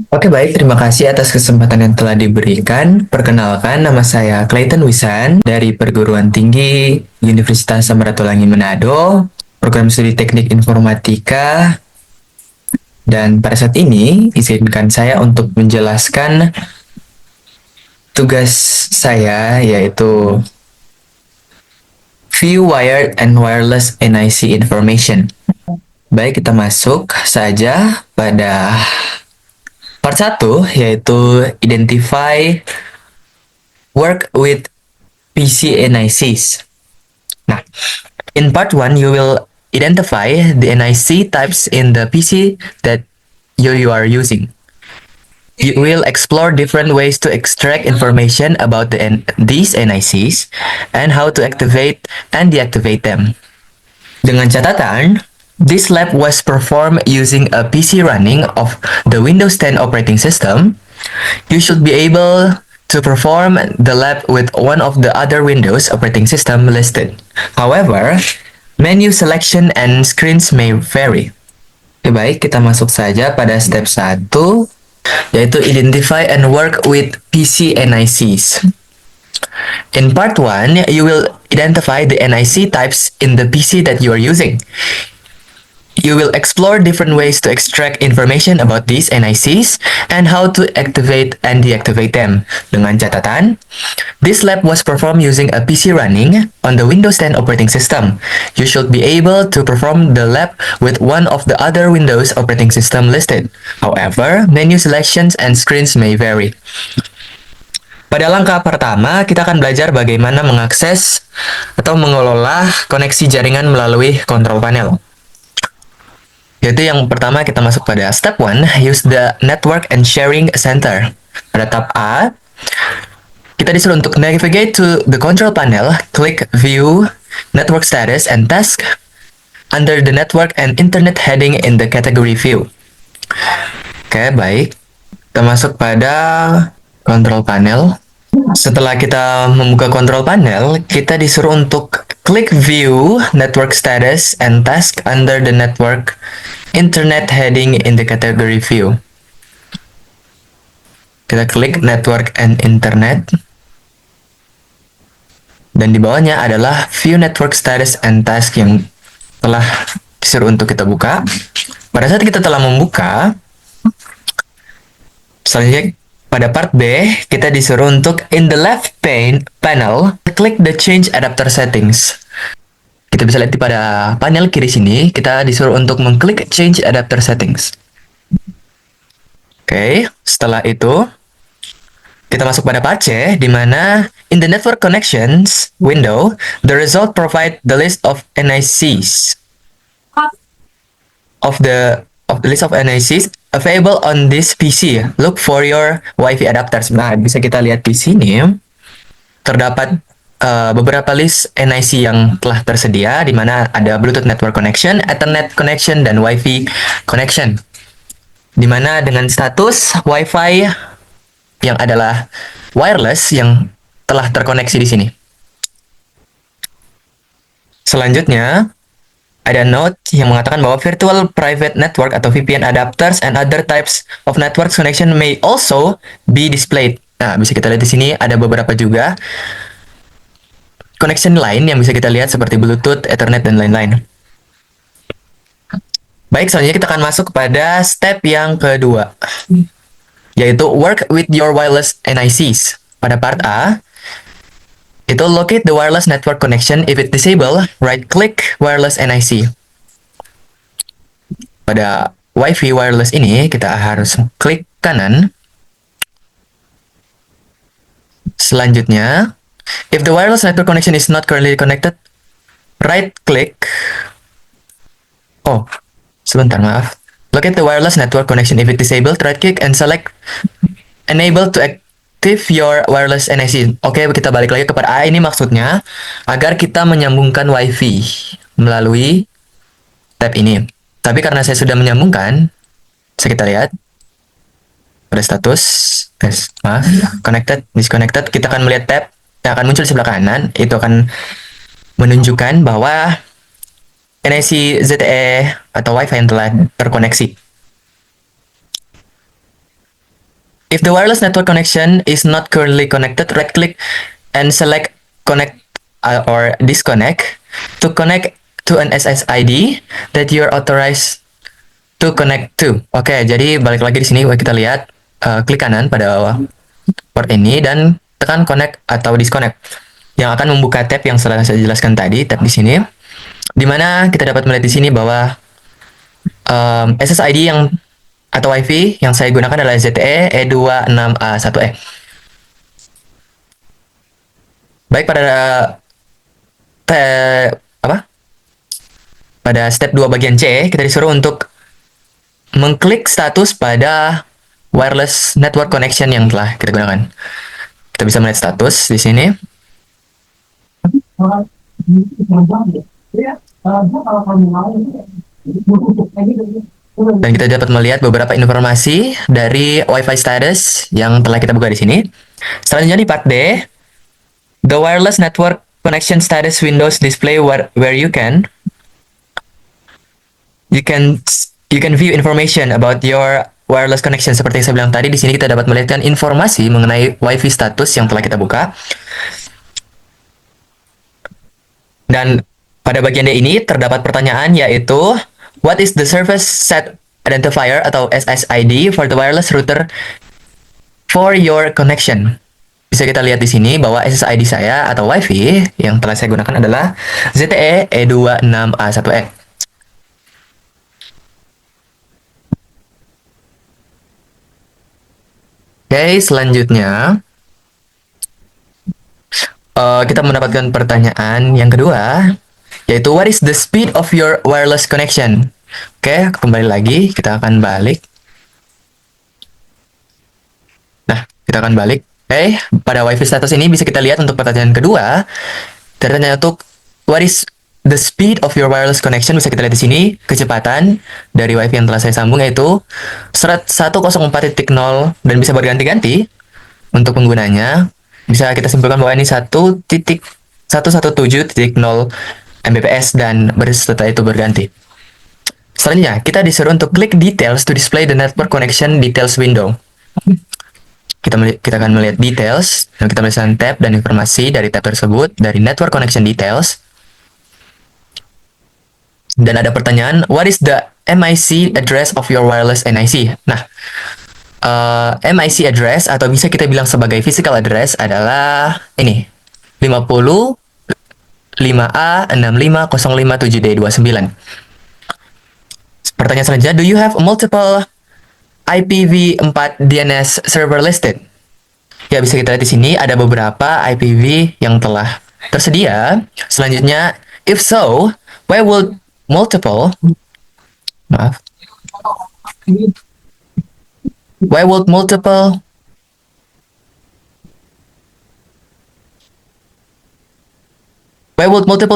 Oke, baik. Terima kasih atas kesempatan yang telah diberikan. Perkenalkan, nama saya Clayton Wisan dari Perguruan Tinggi Universitas Samratulangi Manado, program studi Teknik Informatika. Dan pada saat ini, izinkan saya untuk menjelaskan tugas saya, yaitu View Wired and Wireless NIC Information. Baik, kita masuk saja pada part satu, yaitu Identify Work with PC NICs. Nah, in part 1, you will identify the NIC types in the PC that you are using. You will explore different ways to extract information about these NICs and how to activate and deactivate them. Dengan catatan, this lab was performed using a PC running of the Windows 10 operating system. You should be able to perform the lab with one of the other Windows operating system listed. However, menu selection and screens may vary. Oke, baik, kita masuk saja pada step 1, yaitu Identify and Work with PC NICs. In part 1, you will identify the NIC types in the PC that you are using. You will explore different ways to extract information about these NICs and how to activate and deactivate them. Dengan catatan, this lab was performed using a PC running on the Windows 10 operating system. You should be able to perform the lab with one of the other Windows operating system listed. However, menu selections and screens may vary. Pada langkah pertama, kita akan belajar bagaimana mengakses atau mengelola koneksi jaringan melalui kontrol panel. Yaitu yang pertama kita masuk pada step 1, use the network and sharing center. Pada tab A, kita disuruh untuk navigate to the control panel, klik view, network status, and task under the network and internet heading in the category view. Oke, baik. Kita masuk pada control panel. Setelah kita membuka control panel, kita disuruh untuk klik view, network status, and task under the network internet heading in the category view. Kita klik network and internet. Dan di bawahnya adalah view network status and task yang telah disuruh untuk kita buka. Pada saat kita telah membuka, selanjutnya pada part B, kita disuruh untuk in the left panel, klik the change adapter settings. Kita bisa lihat di pada panel kiri sini, kita disuruh untuk mengklik change adapter settings. Oke, setelah itu, kita masuk pada part C, di mana in the network connections window, the result provide the list of NICs of the list of NICs available on this PC. Look for your WiFi adapters. Nah, bisa kita lihat di sini terdapat beberapa list NIC yang telah tersedia, di mana ada Bluetooth Network Connection, Ethernet Connection, dan WiFi Connection. Di mana dengan status WiFi yang adalah wireless yang telah terkoneksi di sini. Selanjutnya, ada note yang mengatakan bahwa virtual private network atau VPN adapters and other types of network connection may also be displayed. Nah, bisa kita lihat di sini ada beberapa juga connection lain yang bisa kita lihat seperti Bluetooth, Ethernet, dan lain-lain. Baik, selanjutnya kita akan masuk kepada step yang kedua, yaitu work with your wireless NICs. Pada part A, itu locate the wireless network connection. If it disable, right-click wireless NIC. Pada WiFi wireless ini, kita harus klik kanan. Selanjutnya, if the wireless network connection is not currently connected, right-click. Oh, sebentar, maaf. Locate the wireless network connection. If it disabled, right-click and select enable to active your wireless NIC. Oke, kita balik lagi kepada A. Ini maksudnya agar kita menyambungkan WiFi melalui tab ini. Tapi karena saya sudah menyambungkan, bisa kita lihat pada status, maaf, connected, disconnected. Kita akan melihat tab yang akan muncul di sebelah kanan. Itu akan menunjukkan bahwa NIC ZTE atau WiFi yang telah terkoneksi. If the wireless network connection is not currently connected, right-click and select connect or disconnect to connect to an SSID that you're authorized to connect to. Oke, jadi balik lagi di sini kita lihat klik kanan pada port ini dan tekan connect atau disconnect yang akan membuka tab yang sudah saya jelaskan tadi, tab di sini, di mana kita dapat melihat di sini bahwa SSID yang atau WiFi yang saya gunakan adalah ZTE E26A1E. Baik, pada step 2 bagian C, kita disuruh untuk mengklik status pada wireless network connection yang telah kita gunakan. Kita bisa melihat status di sini. Dan kita dapat melihat beberapa informasi dari Wi-Fi status yang telah kita buka di sini. Selanjutnya di part D, the wireless network connection status windows display where you can view information about your wireless connection. Seperti yang saya bilang tadi, di sini kita dapat melihat informasi mengenai Wi-Fi status yang telah kita buka. Dan pada bagian D ini terdapat pertanyaan, yaitu what is the service set identifier atau SSID for the wireless router for your connection? Bisa kita lihat di sini bahwa SSID saya atau WiFi yang telah saya gunakan adalah ZTE E26A1E. Oke, selanjutnya kita mendapatkan pertanyaan yang kedua, yaitu what is the speed of your wireless connection? Oke, kembali lagi, kita akan balik. Nah, kita akan balik. Oke, pada WiFi status ini bisa kita lihat untuk pertanyaan kedua, ternyata untuk what is the speed of your wireless connection, bisa kita lihat di sini kecepatan dari WiFi yang telah saya sambung yaitu 104.0 dan bisa berganti-ganti untuk penggunanya. Bisa kita simpulkan bahwa ini 1.117.0 Mbps dan setelah itu berganti. Selanjutnya, kita disuruh untuk klik details to display the network connection details window. Kita akan melihat details dan kita melihat tab dan informasi dari tab tersebut dari network connection details. Dan ada pertanyaan, what is the MIC address of your wireless NIC? Nah, MIC address atau bisa kita bilang sebagai physical address adalah ini 50 5A 65057D29. Pertanyaan selanjutnya, do you have multiple IPv4 DNS server listed? Ya, bisa kita lihat di sini ada beberapa IPv yang telah tersedia. Selanjutnya, if so, why would multiple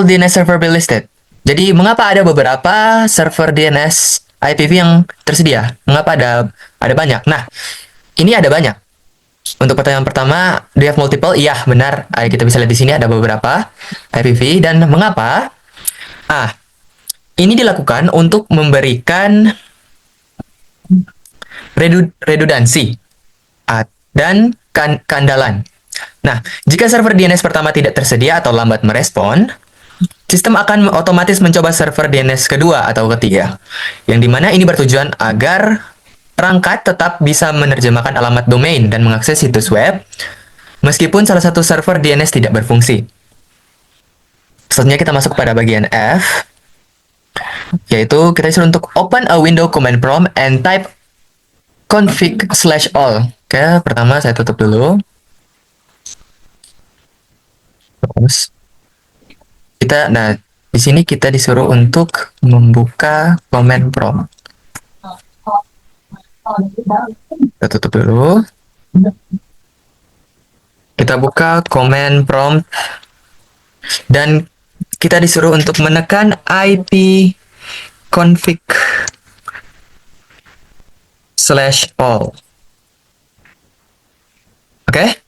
DNS server be listed? Jadi, mengapa ada beberapa server DNS IPv yang tersedia? Mengapa ada banyak? Nah, ini ada banyak. Untuk pertanyaan pertama, do you have multiple? Iya, benar. Kita bisa lihat di sini ada beberapa IPv. Dan mengapa? Ini dilakukan untuk memberikan redundansi dan keandalan. Nah, jika server DNS pertama tidak tersedia atau lambat merespon, sistem akan otomatis mencoba server DNS kedua atau ketiga, yang dimana ini bertujuan agar perangkat tetap bisa menerjemahkan alamat domain dan mengakses situs web, meskipun salah satu server DNS tidak berfungsi. Selanjutnya kita masuk pada bagian F, yaitu kita disuruh untuk open a window command prompt and type config/all. Oke, pertama saya tutup dulu. Terus di sini kita disuruh untuk membuka command prompt. Kita tutup dulu. Kita buka command prompt dan kita disuruh untuk menekan IP config/all. Oke?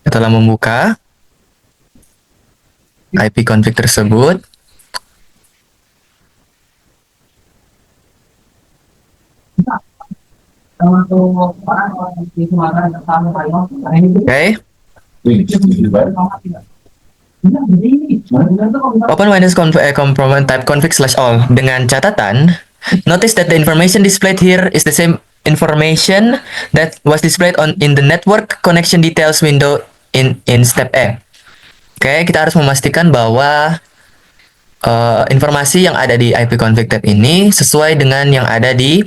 Setelah membuka IP config tersebut, Okay. Open Windows component type config/all dengan catatan. Notice that the information displayed here is the same information that was displayed in the network connection details window in step E. Oke, kita harus memastikan bahwa informasi yang ada di IP config tab ini sesuai dengan yang ada di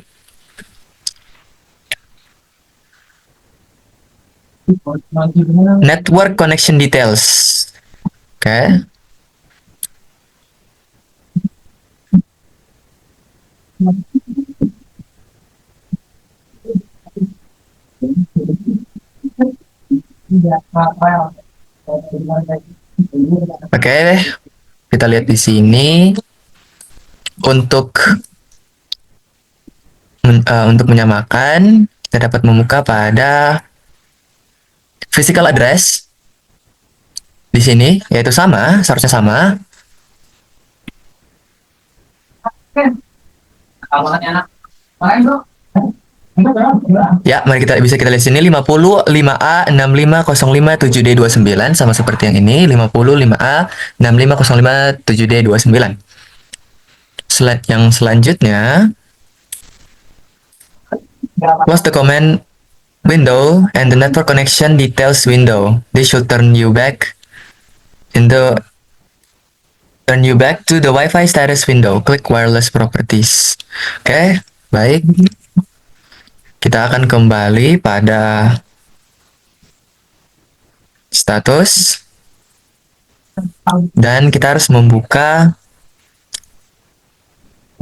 network connection details. Oke. Oke, kita lihat di sini untuk menyamakan kita dapat membuka pada physical address di sini, yaitu sama, seharusnya sama. Ya, mari bisa kita lihat sini 55A 65057D29 sama seperti yang ini 55A 65057D29. Slide yang selanjutnya, close the command window and the network connection details window. This should turn you back to the Wi-Fi status window. Click wireless properties. Oke, baik. Kita akan kembali pada status dan kita harus membuka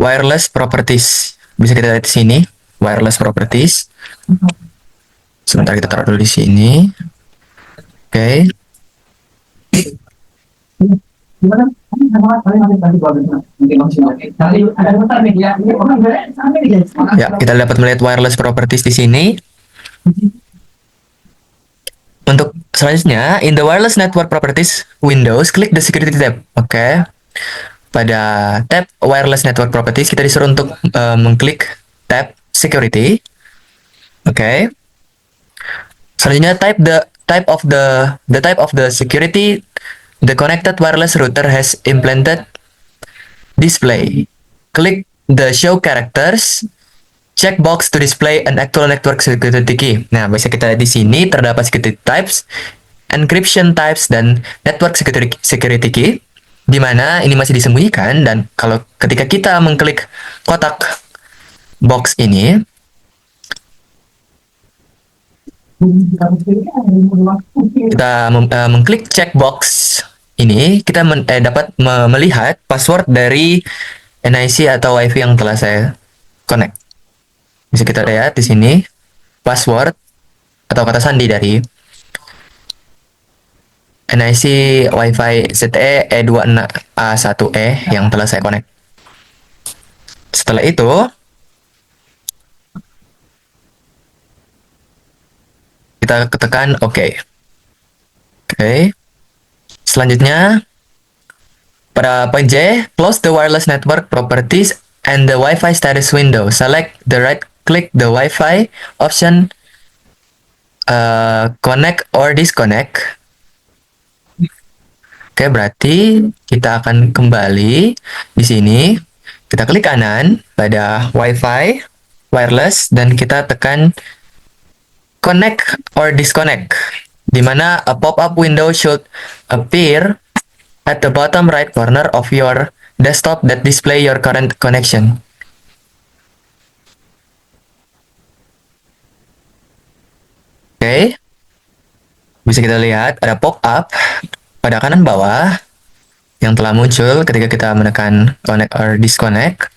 wireless properties. Bisa kita lihat di sini, wireless properties. Sebentar, kita taruh dulu di sini. Oke. Ya, kita dapat melihat wireless properties di sini. Untuk selanjutnya, in the wireless network properties windows, klik the security tab. Oke. Pada tab wireless network properties, kita disuruh untuk mengklik tab security. Oke. Selanjutnya, type of the security the connected wireless router has implemented display. Click the show characters checkbox to display an actual network security key. Nah, bisa kita lihat di sini terdapat security types, encryption types, dan network security key, di mana ini masih disembunyikan. Dan kalau ketika kita mengklik kotak box ini, kita mengklik checkbox ini, kita dapat melihat password dari NIC atau WiFi yang telah saya connect. Bisa kita lihat di sini password atau kata sandi dari NIC WiFi ZTE E26A1E yang telah saya connect. Setelah itu, kita tekan OK. Oke. Selanjutnya, pada poin J, close the wireless network properties and the Wi-Fi status window. Select the right-click the Wi-Fi option, connect or disconnect. Oke, berarti kita akan kembali di sini. Kita klik kanan pada Wi-Fi wireless dan kita tekan connect or disconnect, di mana a pop-up window should appear at the bottom right corner of your desktop that display your current connection. Oke, bisa kita lihat ada pop-up pada kanan bawah yang telah muncul ketika kita menekan connect or disconnect.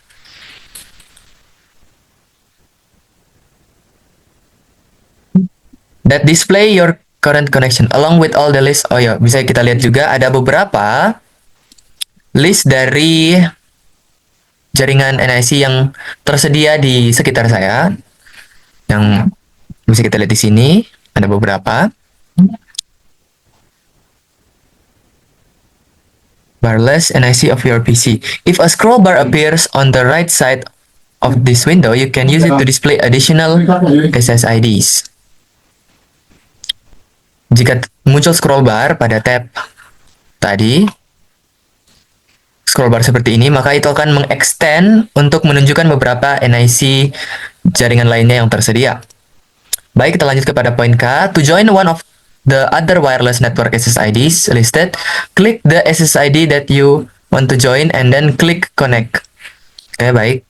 That display your current connection along with all the list. Oh ya, bisa kita lihat juga ada beberapa list dari jaringan NIC yang tersedia di sekitar saya. Yang bisa kita lihat di sini ada beberapa. Wireless NIC of your PC. If a scroll bar appears on the right side of this window, you can use it to display additional SSIDs. Jika muncul scroll bar pada tab tadi, scroll bar seperti ini, maka itu akan mengextend untuk menunjukkan beberapa NIC jaringan lainnya yang tersedia. Baik, kita lanjut kepada poin K. To join one of the other wireless network SSIDs listed, click the SSID that you want to join and then click connect. Oke, baik.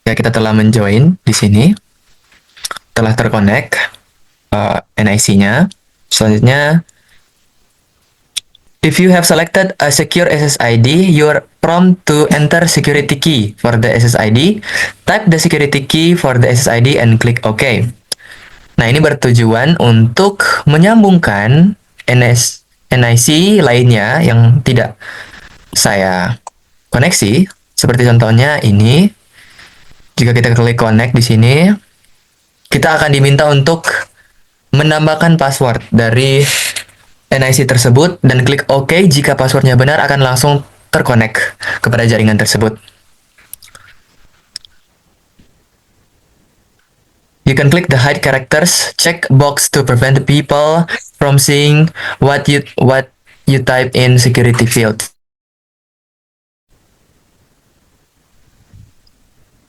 Ya, kita telah menjoin di sini. Telah terconnect NIC-nya. Selanjutnya, if you have selected a secure SSID, you're prompt to enter security key for the SSID. Type the security key for the SSID and click OK. Nah, ini bertujuan untuk menyambungkan NIC lainnya yang tidak saya koneksi. Seperti contohnya ini. Jika kita klik connect di sini, kita akan diminta untuk menambahkan password dari NIC tersebut dan klik OK. Jika passwordnya benar, akan langsung terkonek kepada jaringan tersebut. You can click the hide characters checkbox to prevent people from seeing what you type in security field.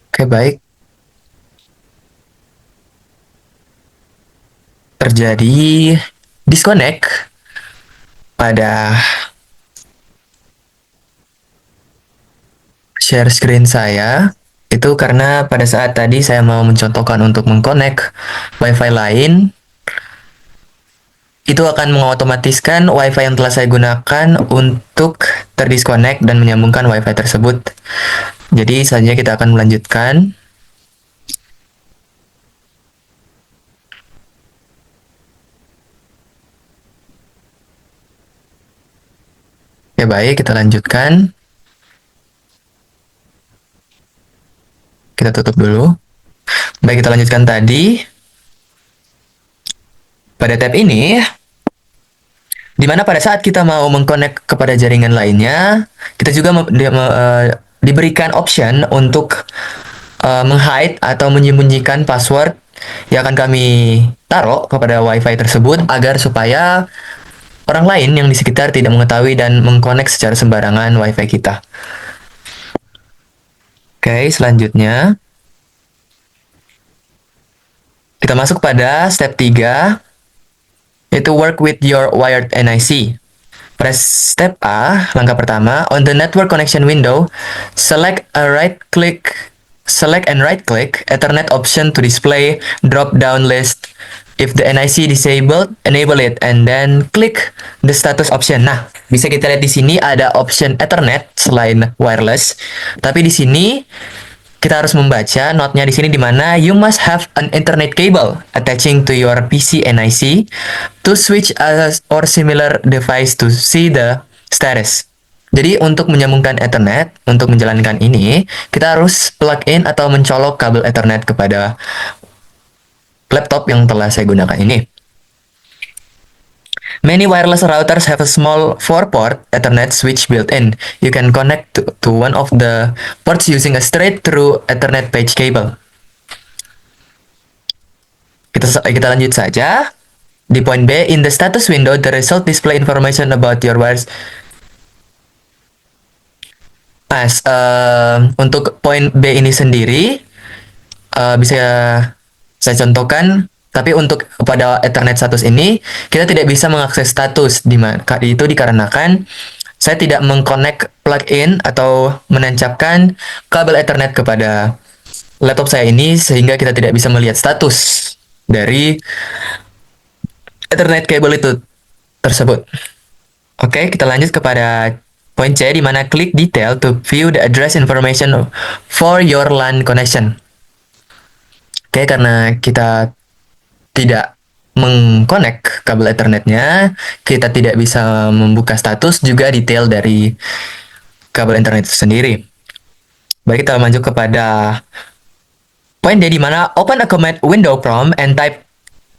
Oke, baik. Terjadi disconnect pada share screen saya. Itu karena pada saat tadi saya mau mencontohkan untuk mengconnect WiFi lain, itu akan mengotomatiskan WiFi yang telah saya gunakan untuk terdisconnect dan menyambungkan WiFi tersebut. Jadi selanjutnya kita akan melanjutkan. Ya baik, kita lanjutkan. Kita tutup dulu. Baik, kita lanjutkan tadi. Pada tab ini, di mana pada saat kita mau mengconnect kepada jaringan lainnya, kita juga diberikan option untuk menghide atau menyembunyikan password yang akan kami taruh kepada WiFi tersebut agar supaya orang lain yang di sekitar tidak mengetahui dan mengconnect secara sembarangan WiFi kita. Oke, selanjutnya kita masuk pada step 3, yaitu work with your wired NIC. Pada step A, langkah pertama, on the network connection window, select and right-click Ethernet option to display drop-down list. If the NIC disabled, enable it, and then click the status option. Nah, bisa kita lihat di sini ada option Ethernet selain wireless. Tapi di sini kita harus membaca notnya di sini di mana you must have an Ethernet cable attaching to your PC NIC to switch or similar device to see the status. Jadi untuk menyambungkan Ethernet, untuk menjalankan ini, kita harus plug in atau mencolok kabel Ethernet kepada laptop yang telah saya gunakan ini. Many wireless routers have a small 4-port Ethernet switch built in. You can connect to one of the ports using a straight-through Ethernet page cable. Kita lanjut saja. Di poin B, in the status window, the result display information about your wires. Untuk poin B ini sendiri, bisa saya contohkan, tapi untuk pada Ethernet status ini kita tidak bisa mengakses status. Itu dikarenakan saya tidak mengconnect plug-in atau menancapkan kabel Ethernet kepada laptop saya ini, sehingga kita tidak bisa melihat status dari Ethernet cable itu tersebut. Oke, kita lanjut kepada poin C, di mana klik detail to view the address information for your LAN connection. Oke, karena kita tidak mengconnect kabel Ethernetnya, kita tidak bisa membuka status juga detail dari kabel Ethernet itu sendiri. Baik, kita maju kepada poin D, di mana open a command window prompt and type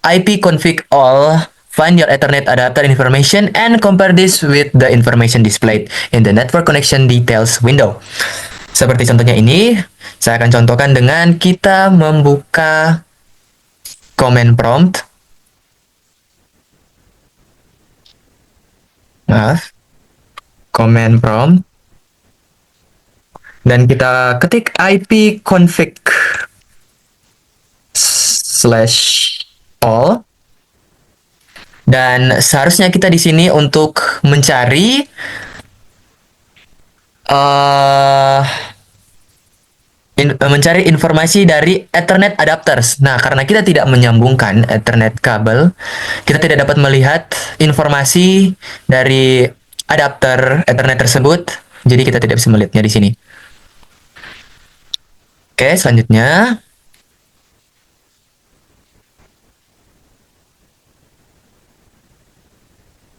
ipconfig all find your Ethernet adapter information and compare this with the information displayed in the network connection details window. Seperti contohnya ini, saya akan contohkan dengan kita membuka command prompt. Maaf. Command prompt. Dan kita ketik ipconfig /all. Dan seharusnya kita di sini untuk mencari mencari informasi dari Ethernet adapters. Nah, karena kita tidak menyambungkan Ethernet kabel, kita tidak dapat melihat informasi dari adapter Ethernet tersebut. Jadi kita tidak bisa melihatnya di sini. Oke, selanjutnya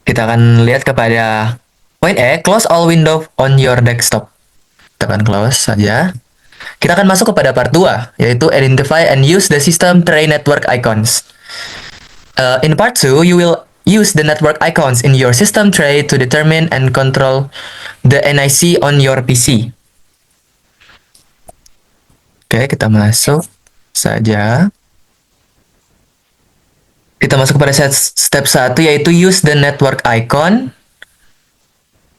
kita akan lihat kepada poin E, close all window on your desktop. Tekan close saja. Kita akan masuk kepada part 2, yaitu identify and use the system tray network icons. In part 2, you will use the network icons in your system tray to determine and control the NIC on your PC. Oke, kita masuk saja. Kita masuk kepada step 1, yaitu use the network icon.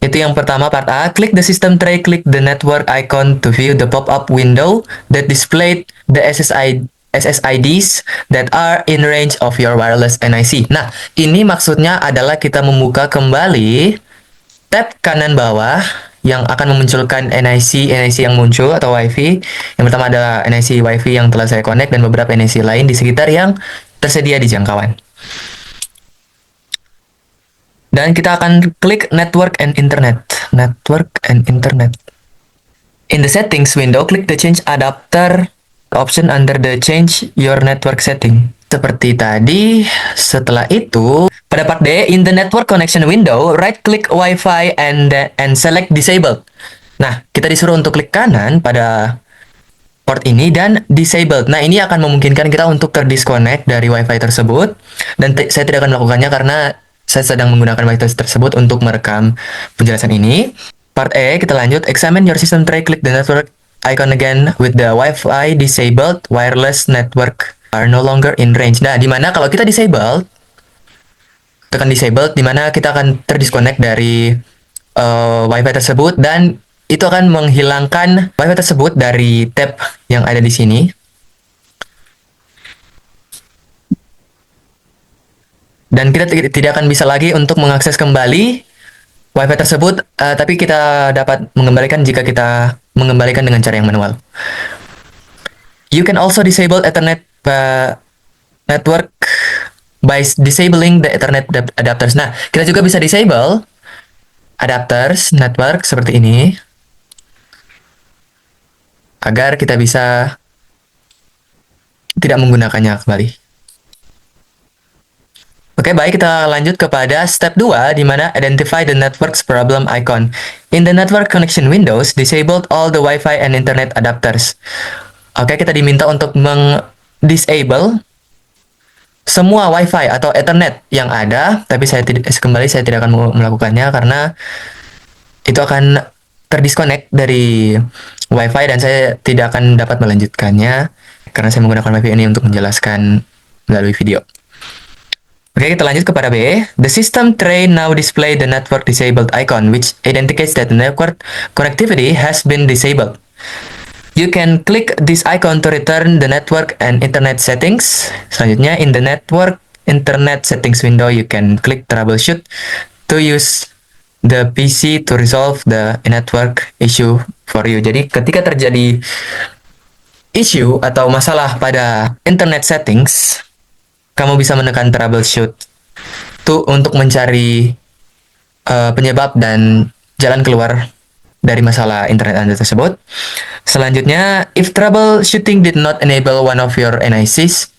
Itu yang pertama, part A. Click the system tray, click the network icon to view the pop-up window that displayed the SSIDs that are in range of your wireless NIC. Nah, ini maksudnya adalah kita membuka kembali tab kanan bawah yang akan memunculkan NIC yang muncul atau WiFi. Yang pertama adalah NIC WiFi yang telah saya connect dan beberapa NIC lain di sekitar yang tersedia di jangkauan. Dan kita akan klik Network and Internet. Network and Internet. In the settings window, click the change adapter option under the change your network setting. Seperti tadi, setelah itu, pada part D, in the network connection window, right-click Wi-Fi and select disabled. Nah, kita disuruh untuk klik kanan pada port ini dan disabled. Nah, ini akan memungkinkan kita untuk terdisconnect dari Wi-Fi tersebut. Dan saya tidak akan melakukannya karena saya sedang menggunakan Wi-Fi tersebut untuk merekam penjelasan ini. Part E, kita lanjut. Examine your system tray, click the network icon again with the Wi-Fi disabled, wireless network are no longer in range. Nah, dimana kalau kita disabled, tekan disabled, dimana kita akan terdisconnect dari Wi-Fi tersebut dan itu akan menghilangkan Wi-Fi tersebut dari tab yang ada di sini. Dan kita tidak akan bisa lagi untuk mengakses kembali Wi-Fi tersebut, tapi kita dapat mengembalikan jika kita mengembalikan dengan cara yang manual. You can also disable Ethernet network by disabling the Ethernet adapters. Nah, kita juga bisa disable adapters network seperti ini, agar kita bisa tidak menggunakannya kembali. Oke, baik, kita lanjut kepada step 2, di mana identify the network's problem icon. In the network connection windows, disabled all the Wi-Fi and Internet adapters. Oke, kita diminta untuk disable semua Wi-Fi atau Ethernet yang ada, tapi saya tidak akan melakukannya karena itu akan terdisconnect dari Wi-Fi dan saya tidak akan dapat melanjutkannya karena saya menggunakan Wi-Fi ini untuk menjelaskan melalui video. Oke, kita lanjut kepada B. The system tray now display the network disabled icon, which indicates that the network connectivity has been disabled. You can click this icon to return the network and internet settings. Selanjutnya, in the network internet settings window, you can click troubleshoot to use the PC to resolve the network issue for you. Jadi, ketika terjadi issue atau masalah pada internet settings, kamu bisa menekan troubleshoot untuk mencari penyebab dan jalan keluar dari masalah internet Anda tersebut. Selanjutnya, if troubleshooting did not enable one of your NICs,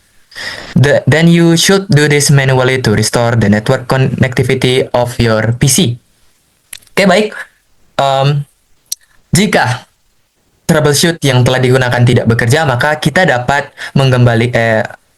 then you should do this manually to restore the network connectivity of your PC. Oke, baik. Jika troubleshoot yang telah digunakan tidak bekerja, maka kita dapat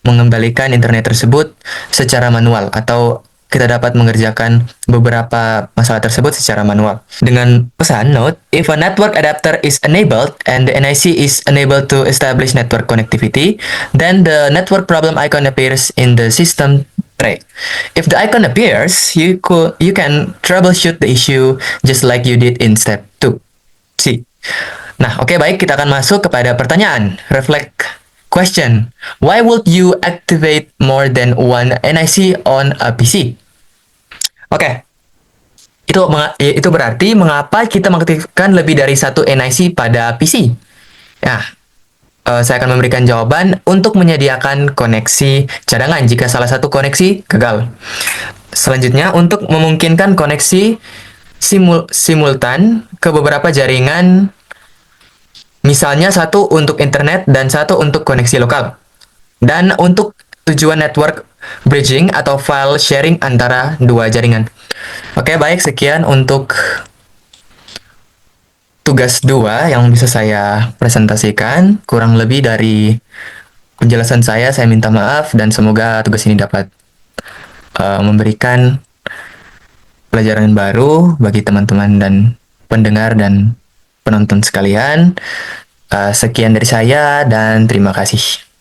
mengembalikan internet tersebut secara manual atau kita dapat mengerjakan beberapa masalah tersebut secara manual. Dengan pesan note, if a network adapter is enabled and the NIC is unable to establish network connectivity, then the network problem icon appears in the system tray. If the icon appears, you can troubleshoot the issue just like you did in step 2. C. Nah, oke, baik, kita akan masuk kepada pertanyaan. Reflect question. Why would you activate more than one NIC on a PC? Oke. Itu berarti mengapa kita mengaktifkan lebih dari satu NIC pada PC? Nah, saya akan memberikan jawaban untuk menyediakan koneksi cadangan jika salah satu koneksi gagal. Selanjutnya, untuk memungkinkan koneksi simultan ke beberapa jaringan, misalnya satu untuk internet dan satu untuk koneksi lokal. Dan untuk tujuan network bridging atau file sharing antara dua jaringan. Oke, baik, sekian untuk tugas 2 yang bisa saya presentasikan. Kurang lebih dari penjelasan saya minta maaf dan semoga tugas ini dapat memberikan pelajaran baru bagi teman-teman dan pendengar dan penonton sekalian. Sekian dari saya dan terima kasih.